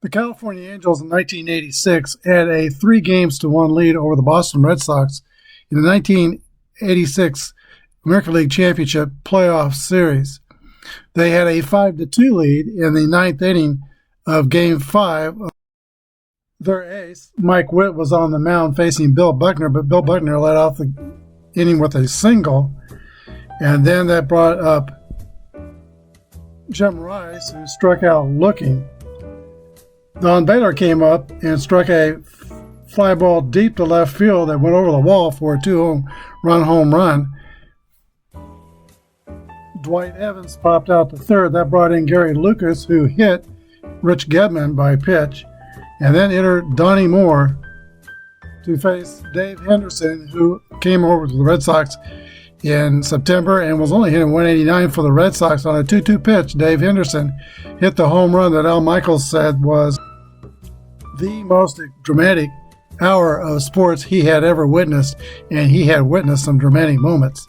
The California Angels in 1986 had a 3-1 lead over the Boston Red Sox in the 1986 American League Championship Playoff Series. They had a 5-2 lead in the ninth inning of Game 5. Their ace, Mike Witt, was on the mound facing Bill Buckner, but Bill Buckner led off the inning with a single, and then that brought up Jim Rice, who struck out looking. Don Baylor came up and struck a fly ball deep to left field that went over the wall for a 2-run home run. Dwight Evans popped out to third. That brought in Gary Lucas, who hit Rich Gedman by pitch. And then entered Donnie Moore to face Dave Henderson, who came over to the Red Sox in September and was only hitting 189 for the Red Sox on a 2-2 pitch. Dave Henderson hit the home run that Al Michaels said was the most dramatic hour of sports he had ever witnessed, and he had witnessed some dramatic moments.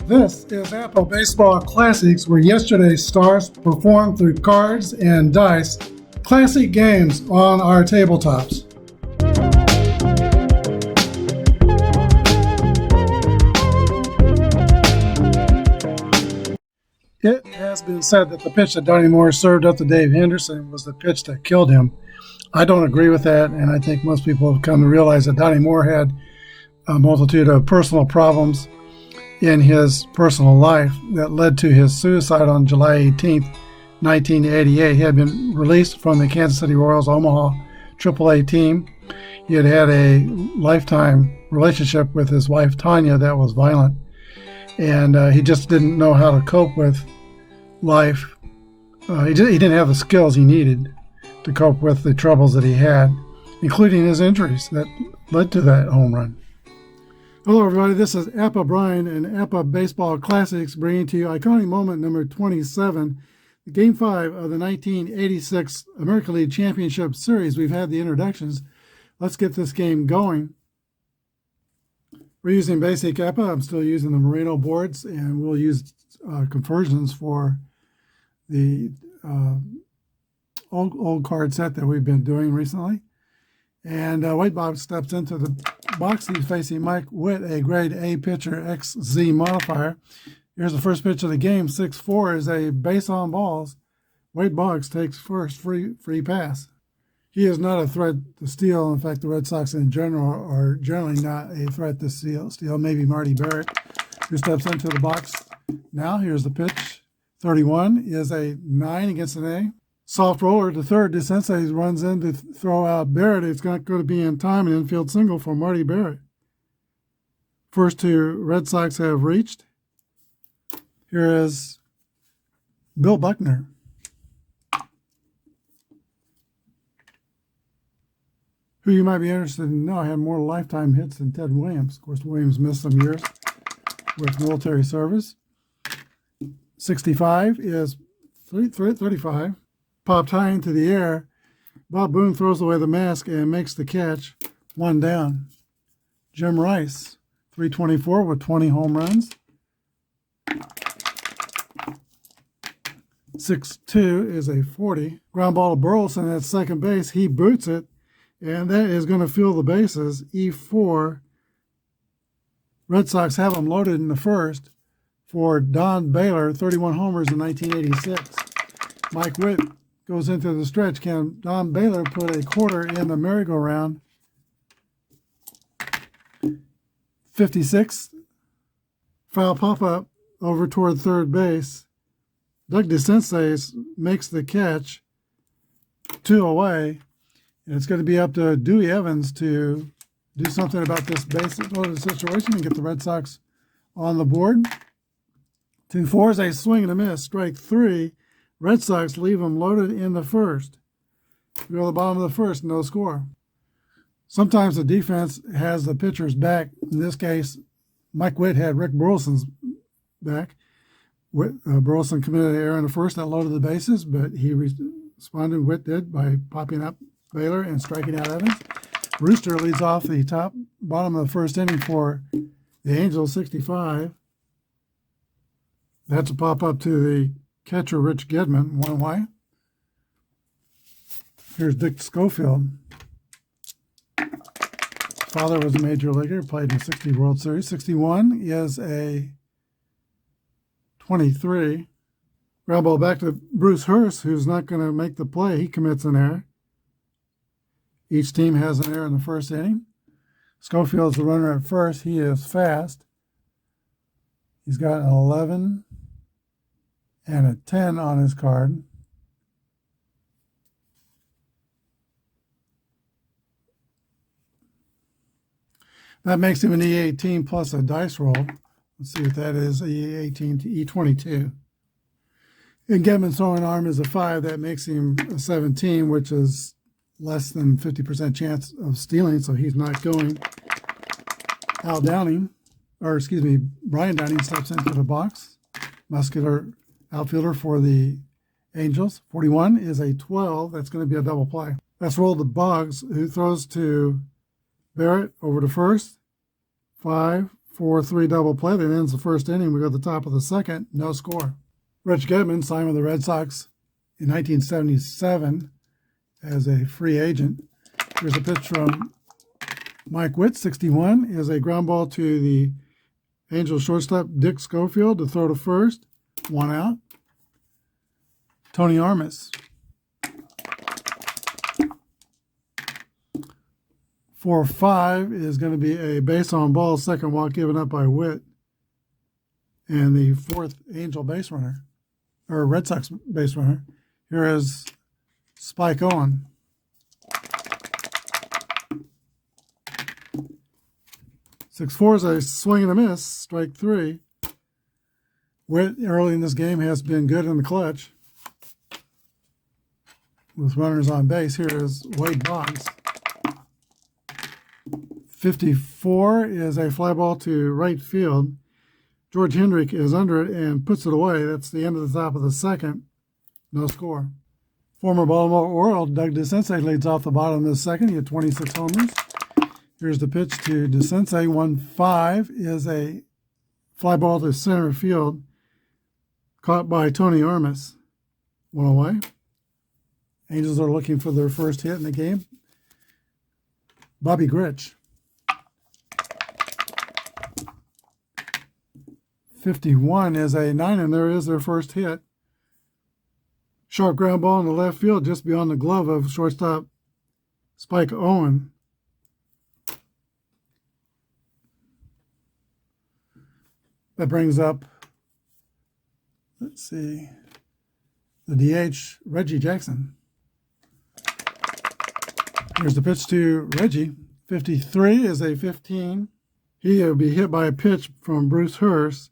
This is Apba Baseball Classics, where yesterday's stars performed through cards and dice, classic games on our tabletops. It has been said that the pitch that Donnie Moore served up to Dave Henderson was the pitch that killed him. I don't agree with that, and I think most people have come to realize that Donnie Moore had a multitude of personal problems in his personal life that led to his suicide on July 18th, 1988. He had been released from the Kansas City Royals Omaha AAA team. He had had a lifetime relationship with his wife Tanya that was violent, and he just didn't know how to cope with life. He didn't have the skills he needed to cope with the troubles that he had, including his injuries that led to that home run. Hello, everybody. This is Apba Brian and Apba Baseball Classics, bringing to you iconic moment number 27, Game 5 of the 1986 American League Championship Series. We've had the introductions. Let's get this game going. We're using basic Apba. I'm still using the Merino boards, and we'll use conversions for the old card set that we've been doing recently. And White Bob steps into the box. He's facing Mike Witt, a grade A pitcher, XZ modifier. Here's the first pitch of the game. 6-4 is a base on balls. Wade Boggs takes first, free pass. He is not a threat to steal. In fact, the Red Sox in general are generally not a threat to steal. Maybe Marty Barrett, who steps into the box now. Here's the pitch. 31 is a 9 against an A. Soft roller to third. DeSensei runs in to throw out Barrett. It's not going to be in time. An infield single for Marty Barrett. First two Red Sox have reached. Here is Bill Buckner. Who you might be interested in know had more lifetime hits than Ted Williams. Of course, Williams missed some years with military service. 65 is 35. Popped high into the air. Bob Boone throws away the mask and makes the catch. 1 down. Jim Rice, 324 with 20 home runs. 6-2 is a 40. Ground ball to Burleson at second base. He boots it, and that is going to fill the bases. E4. Red Sox have him loaded in the first for Don Baylor, 31 homers in 1986. Mike Witt goes into the stretch. Can Don Baylor put a quarter in the merry-go-round? 56. Foul pop-up over toward third base. Doug DeSensei makes the catch. 2 away. And it's going to be up to Dewey Evans to do something about this base-loaded situation and get the Red Sox on the board. 2-4 is a swing and a miss. Strike 3. Red Sox leave them loaded in the first. We go to the bottom of the first, no score. Sometimes the defense has the pitcher's back. In this case, Mike Witt had Rick Burleson's back. Burleson committed an error in the first that loaded the bases, but he responded, Witt did, by popping up Baylor and striking out Evans. Rooster leads off the bottom of the first inning for the Angels, 65. That's a pop up to the catcher, Rich Gedman, one away. Here's Dick Schofield. Father was a major leaguer, played in the 60 World Series. 61 is a 23. Ground ball back to Bruce Hurst, who's not going to make the play. He commits an error. Each team has an error in the first inning. Schofield's the runner at first. He is fast. He's got an 11 and a 10 on his card. That makes him an E18 plus a dice roll. Let's see what that is, E18 to E22. And Gedman's throwing arm is a 5. That makes him a 17, which is less than 50% chance of stealing, so he's not going. Brian Downing steps into the box. Muscular outfielder for the Angels. 41 is a 12. That's going to be a double play. Let's roll the Boggs, who throws to Barrett over to first. 5-4-3 double play. That ends the first inning. We go to the top of the second. No score. Rich Gedman signed with the Red Sox in 1977 as a free agent. Here's a pitch from Mike Witt. 61 is a ground ball to the Angels shortstop Dick Schofield to throw to first. 1 out. Tony Armas. 4-5 is going to be a base on ball, second walk given up by Witt. And the fourth Angel base runner, or Red Sox base runner. Here is Spike Owen. Six-4 is a swing and a miss, strike 3. Witt early in this game has been good in the clutch with runners on base. Here is Wade Boggs. 54 is a fly ball to right field. George Hendrick is under it and puts it away. That's the end of the top of the second. No score. Former Baltimore Oriole Doug DeCinces leads off the bottom of the second. He had 26 homers. Here's the pitch to DeCinces. 1-5 is a fly ball to center field, caught by Tony Armas. 1 away. Angels are looking for their first hit in the game. Bobby Grich. 51 is a 9, and there is their first hit. Sharp ground ball in the left field just beyond the glove of shortstop Spike Owen. That brings up, let's see, the DH, Reggie Jackson. Here's the pitch to Reggie. 53 is a 15. He will be hit by a pitch from Bruce Hurst,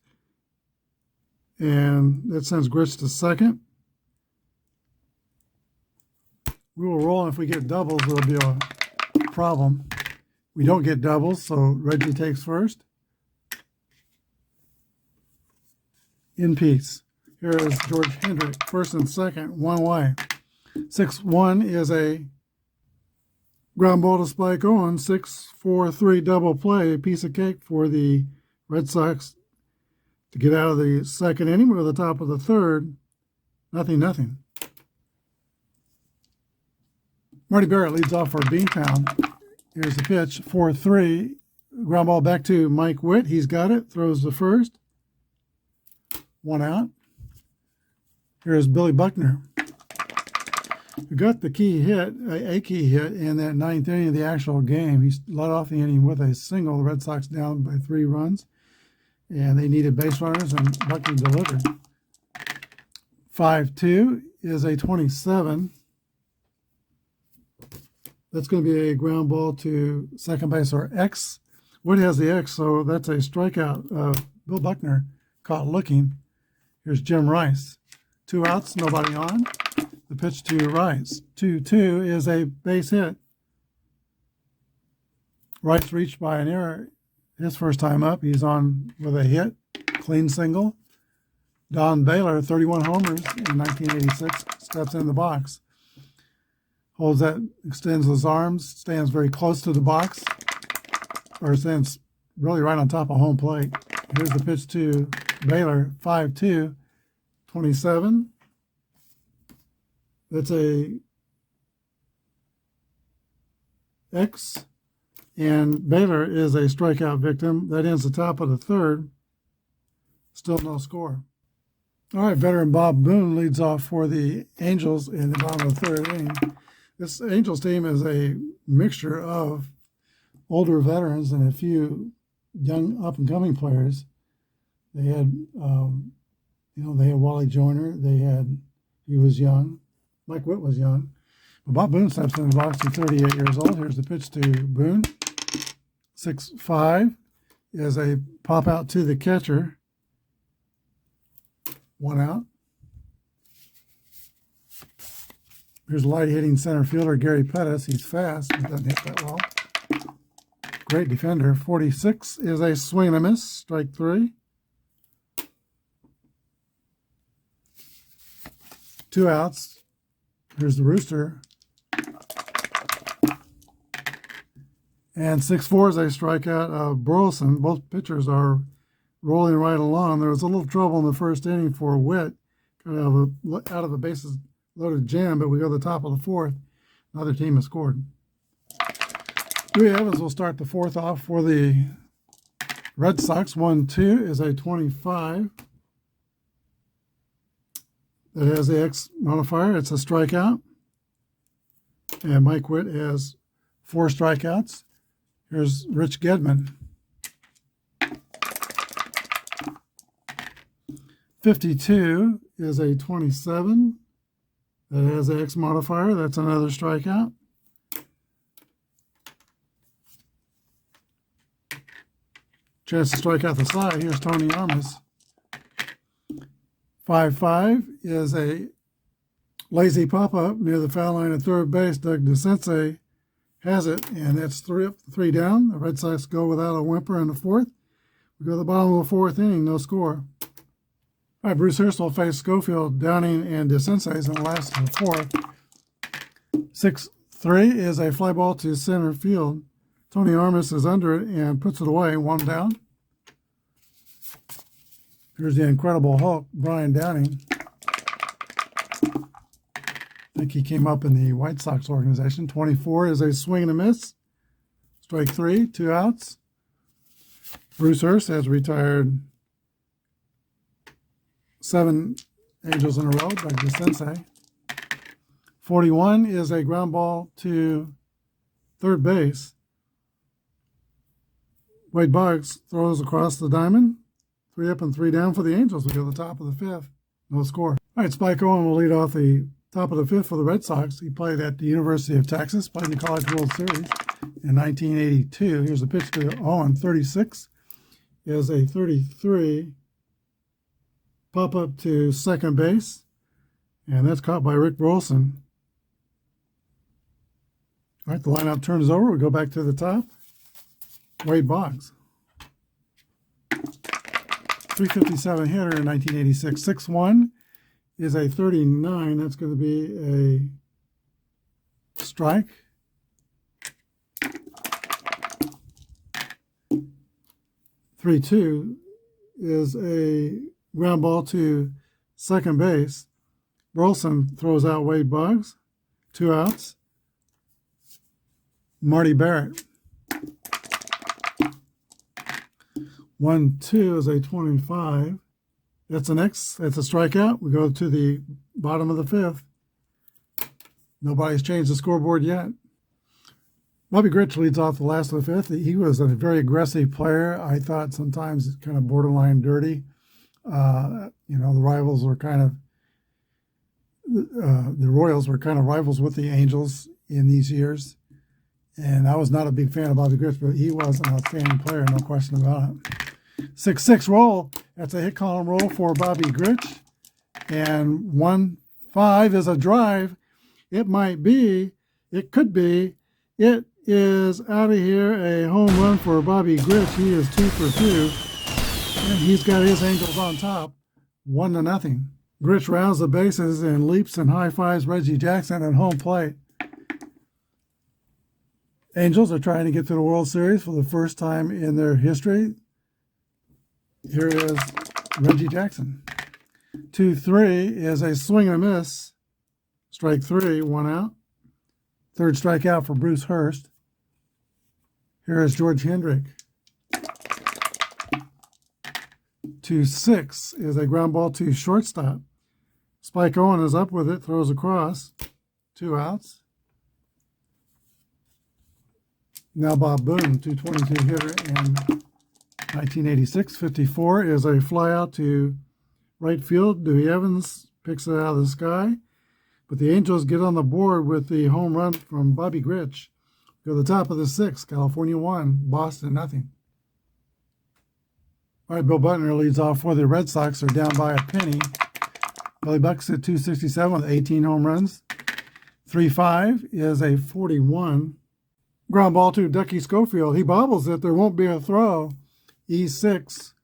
and that sends Grich to second. We will roll, and if we get doubles, it'll be a problem. We don't get doubles, so Reggie takes first. In peace. Here is George Hendrick, first and second, 1 away. 6-1 is a ground ball to Spike Owen. 6-4-3 double play, a piece of cake for the Red Sox to get out of the second inning. We're at the top of the third. 0-0. Marty Barrett leads off for Beantown. Here's the pitch, 4-3. Ground ball back to Mike Witt. He's got it. Throws the first. 1 out. Here's Billy Buckner, who got the key hit, a key hit in that 9th inning of the actual game. He led off the inning with a single. The Red Sox down by 3 runs, and they needed base runners, and Buckner delivered. 5-2 is a 27. That's going to be a ground ball to second base, or X. Wood has the X, so that's a strikeout. Bill Buckner caught looking. Here's Jim Rice. 2 outs, nobody on. The pitch to Rice. 2-2 is a base hit. Rice reached by an error his first time up. He's on with a hit. Clean single. Don Baylor, 31 homers in 1986, steps in the box. Holds that, extends his arms, stands very close to the box, or stands really right on top of home plate. Here's the pitch to Baylor, 5-2, 27. That's a X, and Baylor is a strikeout victim. That ends the top of the third. Still no score. All right, veteran Bob Boone leads off for the Angels in the bottom of the third inning. This Angels team is a mixture of older veterans and a few young up-and-coming players. They had, they had Wally Joyner. He was young. Mike Witt was young. But Bob Boone steps in the box. He's 38 years old. Here's the pitch to Boone. 6-5 is a pop out to the catcher. 1 out. Here's light hitting center fielder Gary Pettis. He's fast. He doesn't hit that well. Great defender. 46 is a swing and a miss. Strike 3. 2 outs. Here's the rooster. And 6-4 is a strikeout of Burleson. Both pitchers are rolling right along. There was a little trouble in the first inning for Witt, kind of out of a bases loaded jam, but we go to the top of the fourth. Another team has scored. Dewey Evans will start the fourth off for the Red Sox. 1-2 is a 25. That has the X modifier. It's a strikeout. And Mike Witt has 4 strikeouts. Here's Rich Gedman. 52 is a 27. That has the X modifier. That's another strikeout. Chance to strike out the side. Here's Tony Armas. 5-5 is a lazy pop-up near the foul line at third base. Doug DeSense has it, and that's 3 up, 3 down. The Red Sox go without a whimper in the fourth. We go to the bottom of the fourth inning, no score. All right, Bruce Hurst will face Schofield, Downing, and DeSense in the last of the fourth. 6-3 is a fly ball to center field. Tony Armas is under it and puts it away, 1 down. Here's the Incredible Hulk, Brian Downing. I think he came up in the White Sox organization. 24 is a swing and a miss. Strike 3, 2 outs. Bruce Hurst has retired 7 Angels in a row by DeSense. 41 is a ground ball to third base. Wade Boggs throws across the diamond. 3 up and 3 down for the Angels. We go to the top of the fifth. No score. All right, Spike Owen will lead off the top of the fifth for the Red Sox. He played at the University of Texas, played in the College World Series in 1982. Here's a pitch to Owen. 36 is a 33 pop up to second base, and that's caught by Rick Burleson. All right, the lineup turns over. We go back to the top. Wade Boggs. 357 hitter in 1986. 6-1 is a 39. That's going to be a strike. 3-2 is a ground ball to second base. Burleson throws out Wade Boggs. 2 outs. Marty Barrett. 1-2 is a 25. That's an X. That's a strikeout. We go to the bottom of the fifth. Nobody's changed the scoreboard yet. Bobby Grich leads off the last of the fifth. He was a very aggressive player. I thought sometimes kind of borderline dirty. The rivals were kind of the Royals were kind of rivals with the Angels in these years. And I was not a big fan of Bobby Grich, but he was an outstanding player, no question about it. 6-6 roll. That's a hit column roll for Bobby Grich. And 1-5 is a drive. It might be, it could be, it is out of here, a home run for Bobby Grich. He is 2 for 2. And he's got his Angels on top 1-0. Gritch rounds the bases and leaps and high-fives Reggie Jackson at home plate. Angels are trying to get to the World Series for the first time in their history. Here is Reggie Jackson. 2-3 is a swing and a miss. Strike 3, 1 out. Third strikeout for Bruce Hurst. Here is George Hendrick. 2-6 is a ground ball to shortstop. Spike Owen is up with it, throws across. 2 outs. Now Bob Boone, 222 hitter in 1986. 54 is a fly out to right field. Dewey Evans picks it out of the sky. But the Angels get on the board with the home run from Bobby Gritch. Go to the top of the 6th. California 1, Boston 0. All right, Bill Butner leads off for the Red Sox. They're down by a penny. Billy Bucks at 267 with 18 home runs. 3-5 is a 41. Ground ball to Ducky Schofield. He bobbles it. There won't be a throw. E6.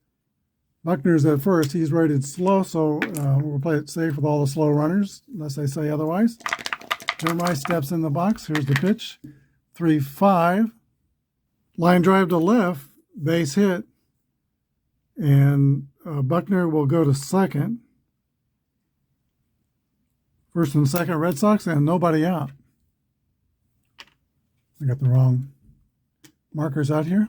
Buckner's at first. He's rated slow, so we'll play it safe with all the slow runners, unless they say otherwise. Jeremiah steps in the box. Here's the pitch. 3-5. Line drive to left. Base hit. And Buckner will go to second. First and second Red Sox, and nobody out. I got the wrong markers out here.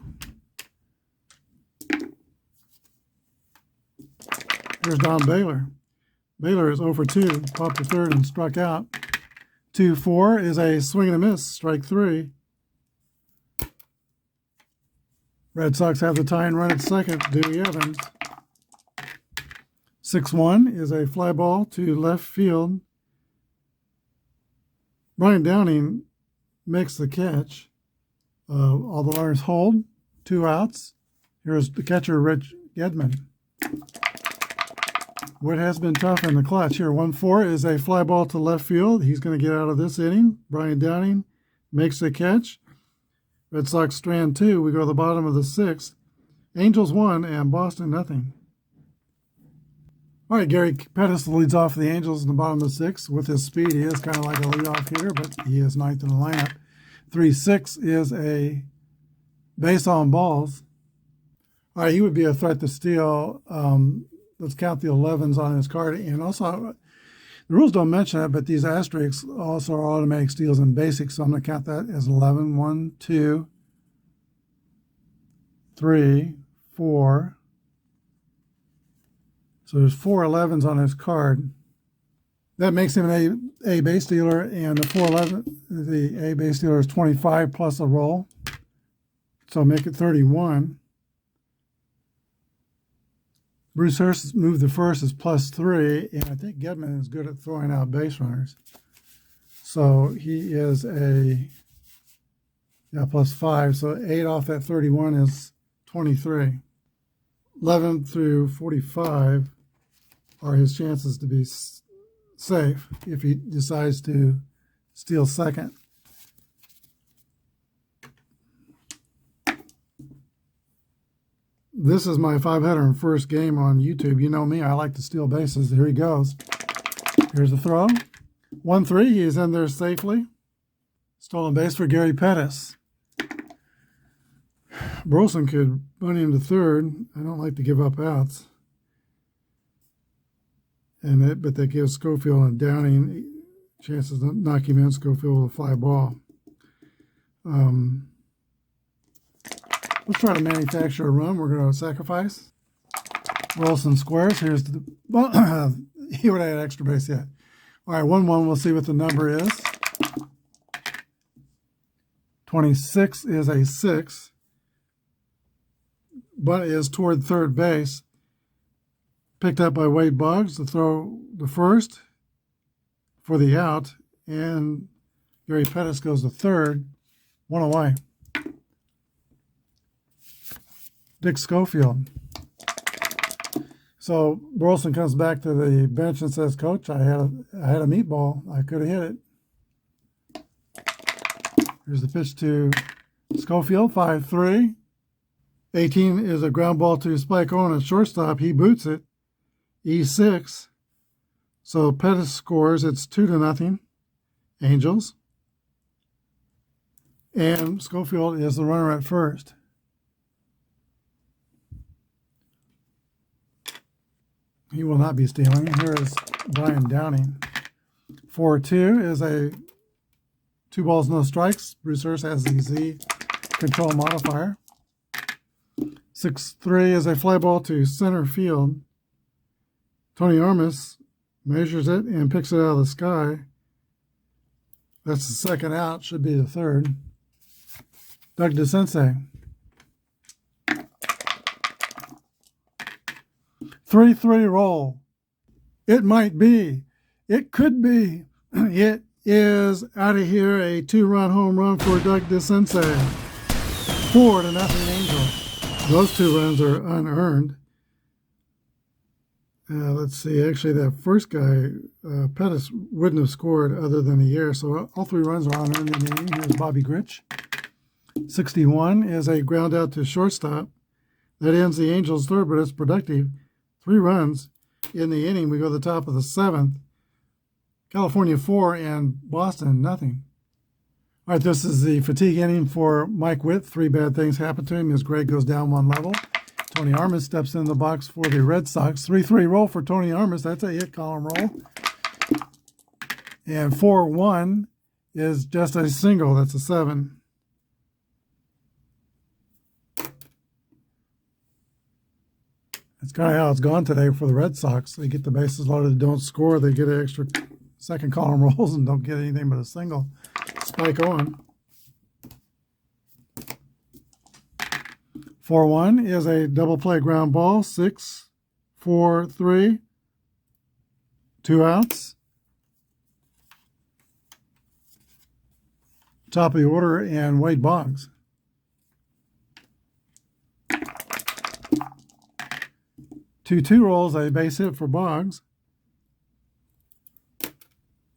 Here's Don Baylor. Baylor is 0 for 2, popped to third and struck out. 2-4 is a swing and a miss, strike 3. Red Sox have the tying run at second, Dewey Evans. 6-1 is a fly ball to left field. Brian Downing makes the catch. All the runners hold. 2 outs. Here's the catcher, Rich Gedman. What has been tough in the clutch here. 1-4 is a fly ball to left field. He's going to get out of this inning. Brian Downing makes the catch. Red Sox strand 2. We go to the bottom of the 6th. Angels 1 and Boston 0. All right, Gary Pettis leads off the Angels in the bottom of the 6th. With his speed, he is kind of like a leadoff hitter, but he is 9th in the lineup. 3-6 is a base on balls. All right, he would be a threat to steal. Let's count the 11s on his card. And also, the rules don't mention it, but these asterisks also are automatic steals in basic, so I'm going to count that as 11. 1, 2, 3, 4. So there's 4 11s on his card. That makes him an A base stealer, and the A base stealer is 25 plus a roll. So make it 31. Bruce Hurst moved the first is +3, and I think Gedman is good at throwing out base runners. So he is +5. So 8 off that 31 is 23. 11 through 45 are his chances to be safe if he decides to steal second. This is my 501st game on YouTube. You know me, I like to steal bases. Here he goes. Here's the throw. 1-3, he is in there safely. Stolen base for Gary Pettis. Burleson could run him to third. I don't like to give up outs. But that gives Schofield and Downing chances to knock him in. Schofield with a fly ball. Let's try to manufacture a run. We're going to sacrifice. Wilson squares. Here's the... Well, he would have had extra base yet. All right, 1-1. We'll see what the number is. 26 is a 6. Bunt is toward third base. Picked up by Wade Boggs to throw the first for the out. And Gary Pettis goes to third. 1 away. Dick Schofield. So Burleson comes back to the bench and says, "Coach, I had a meatball. I could have hit it." Here's the pitch to Schofield, 5-3. 18 is a ground ball to Spike Owen at shortstop. He boots it. E6. So Pettis scores. It's 2-0. Angels. And Schofield is the runner at first. He will not be stealing. Here is Brian Downing. 4-2 is a 2 balls, no strikes. Bruce Hurst has the Z control modifier. 6-3 is a fly ball to center field. Tony Armas measures it and picks it out of the sky. That's the second out, should be the third. Doug DeSensei. 3-3 roll. It might be. It could be. It is out of here, a 2-run home run for Doug DeSensei. 4-0 Angels. Those 2 runs are unearned. Let's see. Actually, that first guy, Pettis, wouldn't have scored other than a year. So all 3 runs are unearned in the inning. Here's Bobby Grich. 61 is a ground out to shortstop. That ends the Angels' third, but it's productive. 3 runs in the inning. We go to the top of the 7th. California 4 and Boston nothing. All right, this is the fatigue inning for Mike Witt. 3 bad things happen to him as Greg goes down 1 level. Tony Armas steps in the box for the Red Sox. 3-3 roll for Tony Armas. That's a hit column roll. And 4-1 is just a single. That's a 7. That's kind of how it's gone today for the Red Sox. They get the bases loaded, don't score. They get an extra second column rolls and don't get anything but a single. Spike on. 4-1 is a double play ground ball. 6-4-3. 2 outs. Top of the order and Wade Boggs. 2-2 rolls, a base hit for Boggs.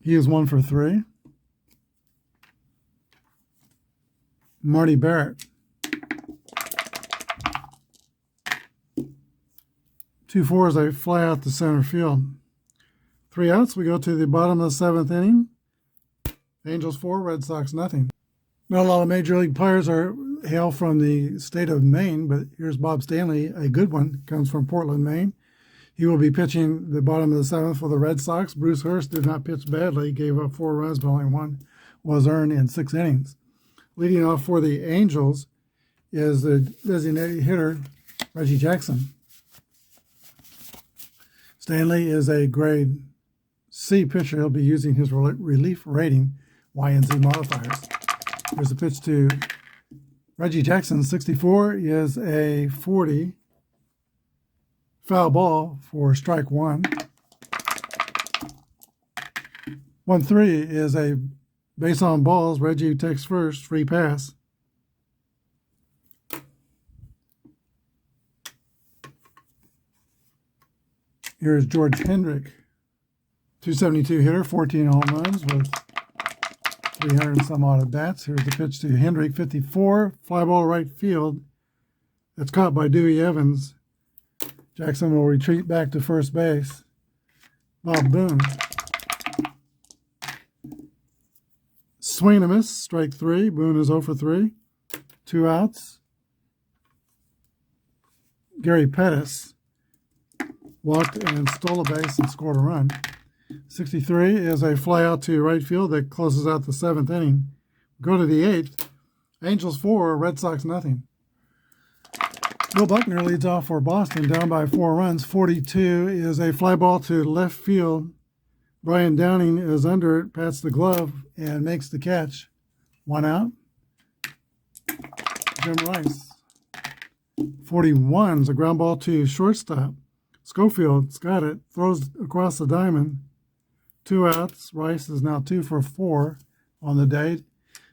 He is 1 for 3. Marty Barrett. 2-4 is a fly out to center field. 3 outs. We go to the bottom of the 7th inning. Angels 4, Red Sox nothing. Not a lot of major league players hail from the state of Maine, but here's Bob Stanley, a good one, comes from Portland, Maine. He will be pitching the bottom of the 7th for the Red Sox. Bruce Hurst did not pitch badly. He gave up 4 runs, but only 1 was earned in 6 innings. Leading off for the Angels is the designated hitter, Reggie Jackson. Stanley is a grade C pitcher. He'll be using his relief rating, Y and Z modifiers. There's a pitch to Reggie Jackson. 64 is a 40. Foul ball for strike 1. 1-3 is a base on balls. Reggie takes first, free pass. Here's George Hendrick, 272 hitter, 14 home runs with 300 and some odd at bats. Here's the pitch to Hendrick, 54, fly ball right field. That's caught by Dewey Evans. Jackson will retreat back to first base. Bob Boone. Swing and a miss, strike 3. Boone is 0 for 3. 2 outs. Gary Pettis walked and stole a base and scored a run. 63 is a fly out to right field that closes out the 7th inning. Go to the 8th. Angels 4, Red Sox nothing. Bill Buckner leads off for Boston, down by 4 runs. 42 is a fly ball to left field. Brian Downing is under it, pats the glove, and makes the catch. 1 out. Jim Rice. 41 is a ground ball to shortstop. Schofield's got it, throws across the diamond. 2 outs. Rice is now 2 for 4 on the day. It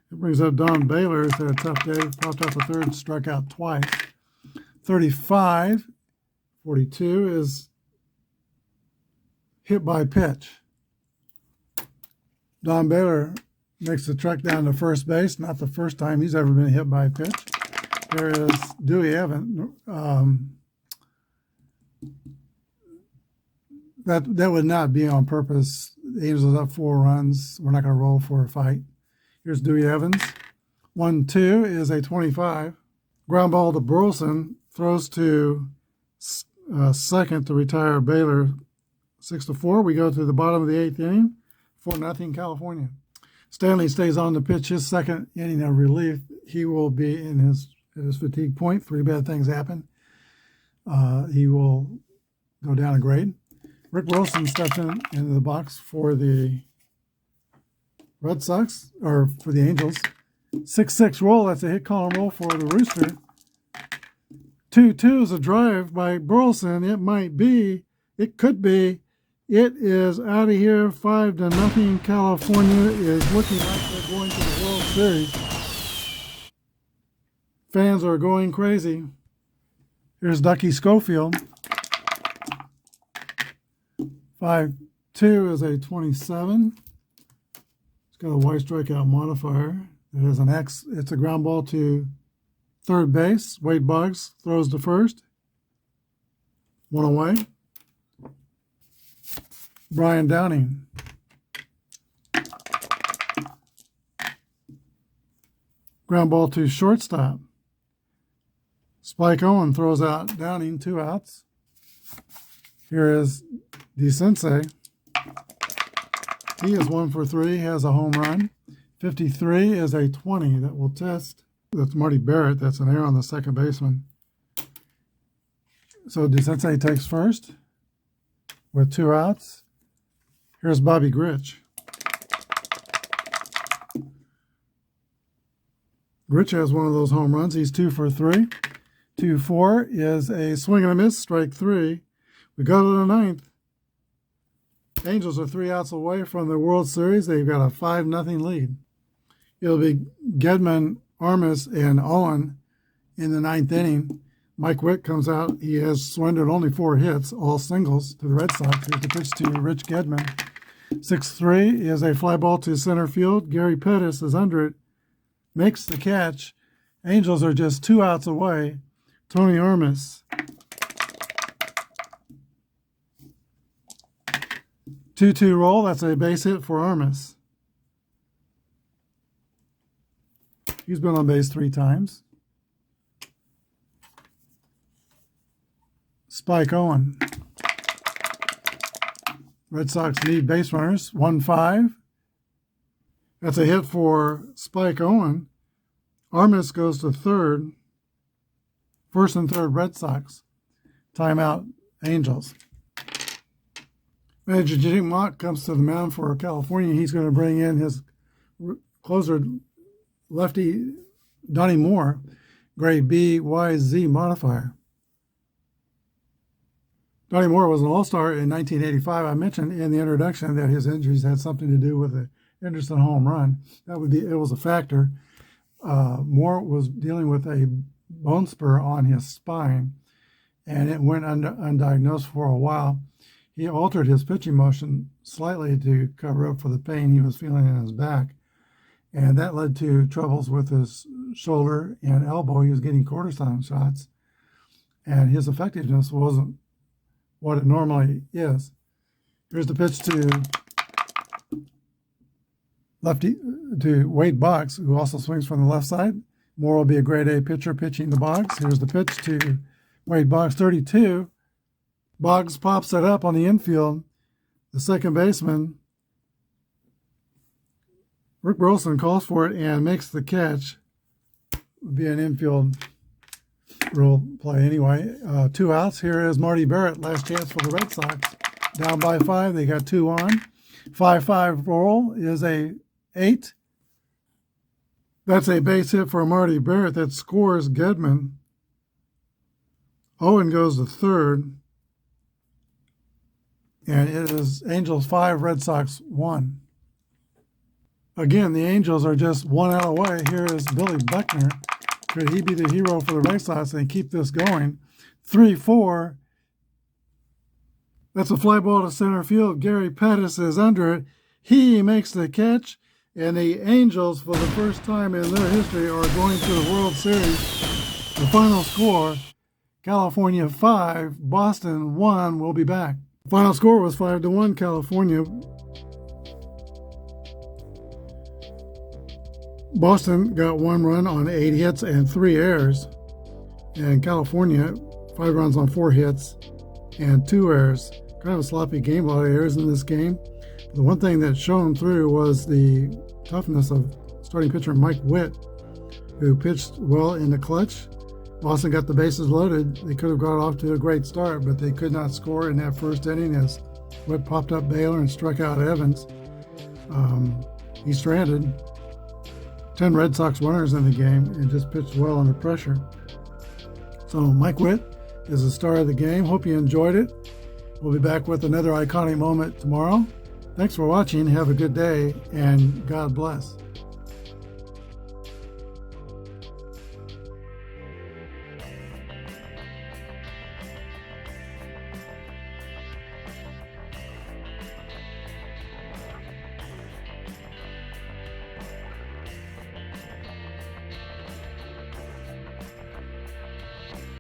brings up Don Baylor, who's had a tough day. Popped out the third, struck out twice. 35, 42 is hit by pitch. Don Baylor makes the truck down to first base. Not the first time he's ever been hit by a pitch. There is Dewey Evans. That would not be on purpose. The Angels up 4 runs. We're not going to roll for a fight. Here's Dewey Evans. 1-2 is a 25. Ground ball to Burleson. Throws to second to retire Baylor 6-4. We go to the bottom of the 8th inning. 4-0 California. Stanley stays on to pitch his second inning of relief. He will be at his fatigue point. 3 bad things happen. He will go down a grade. Rick Wilson steps into the box for the Red Sox, or for the Angels. 6-6 roll. That's a hit column roll for the Rooster. 2-2 is a drive by Burleson. It might be. It could be. It is out of here. 5-0. California is looking like they're going to the World Series. Fans are going crazy. Here's Ducky Schofield. 5-2 is a 27. It's got a white strikeout modifier. It has an X. It's a ground ball to third base. Wade Boggs throws to first. 1 away. Brian Downing. Ground ball to shortstop. Spike Owen throws out Downing, 2 outs. Here is DeSensei. He is 1 for 3, has a home run. 53 is a 20 that will test. That's Marty Barrett. That's an error on the second baseman. So DeSensei takes first with 2 outs. Here's Bobby Grich. Grich has one of those home runs. He's 2 for 3. 2-4 is a swing and a miss, strike 3. We go to the 9th. Angels are 3 outs away from the World Series. They've got a 5-0 lead. It'll be Gedman, Armas, and Owen in the 9th inning. Mike Witt comes out. He has surrendered only 4 hits, all singles, to the Red Sox. Here's the pitch to Rich Gedman. 6-3 is a fly ball to center field. Gary Pettis is under it, makes the catch. Angels are just 2 outs away. Tony Armas. 2-2 roll. That's a base hit for Armas. He's been on base 3 times. Spike Owen. Red Sox need base runners. 1-5. That's a hit for Spike Owen. Armas goes to third. First and third, Red Sox. Timeout, Angels. Manager Jim Mott comes to the mound for California. He's going to bring in his closer, lefty Donnie Moore, grade BYZ modifier. Donnie Moore was an all-star in 1985. I mentioned in the introduction that his injuries had something to do with the Henderson home run. It was a factor. Moore was dealing with a bone spur on his spine, and it went undiagnosed for a while. He altered his pitching motion slightly to cover up for the pain he was feeling in his back, and that led to troubles with his shoulder and elbow. He was getting cortisone shots, and his effectiveness wasn't what it normally is. Here's the pitch to lefty, to Wade Boggs, who also swings from the left side. Moore will be a grade A pitcher pitching to Boggs. Here's the pitch to Wade Boggs, 32. Boggs pops it up on the infield. The second baseman, Rick Burleson, calls for it and makes the catch. Would be an infield rule play anyway. 2 outs. Here is Marty Barrett, last chance for the Red Sox. Down by 5. They got 2 on. 5-5 roll is a 8. That's a base hit for Marty Barrett. That scores Gedman. Owen goes to third. And it is Angels 5, Red Sox 1. Again, the Angels are just 1 out away. Here is Billy Buckner. Could he be the hero for the Red Sox and keep this going? 3-4. That's a fly ball to center field. Gary Pettis is under it. He makes the catch. And the Angels, for the first time in their history, are going to the World Series. The final score, California 5, Boston 1. We'll be back. Final score was 5-1 California. Boston got 1 run on 8 hits and 3 errors. And California, 5 runs on 4 hits and 2 errors. Kind of a sloppy game, a lot of errors in this game. The one thing that shone through was the toughness of starting pitcher Mike Witt, who pitched well in the clutch. Boston got the bases loaded. They could have got off to a great start, but they could not score in that first inning as Witt popped up Baylor and struck out Evans. He stranded 10 Red Sox runners in the game and just pitched well under pressure. So Mike Witt is the star of the game. Hope you enjoyed it. We'll be back with another iconic moment tomorrow. Thanks for watching. Have a good day, and God bless.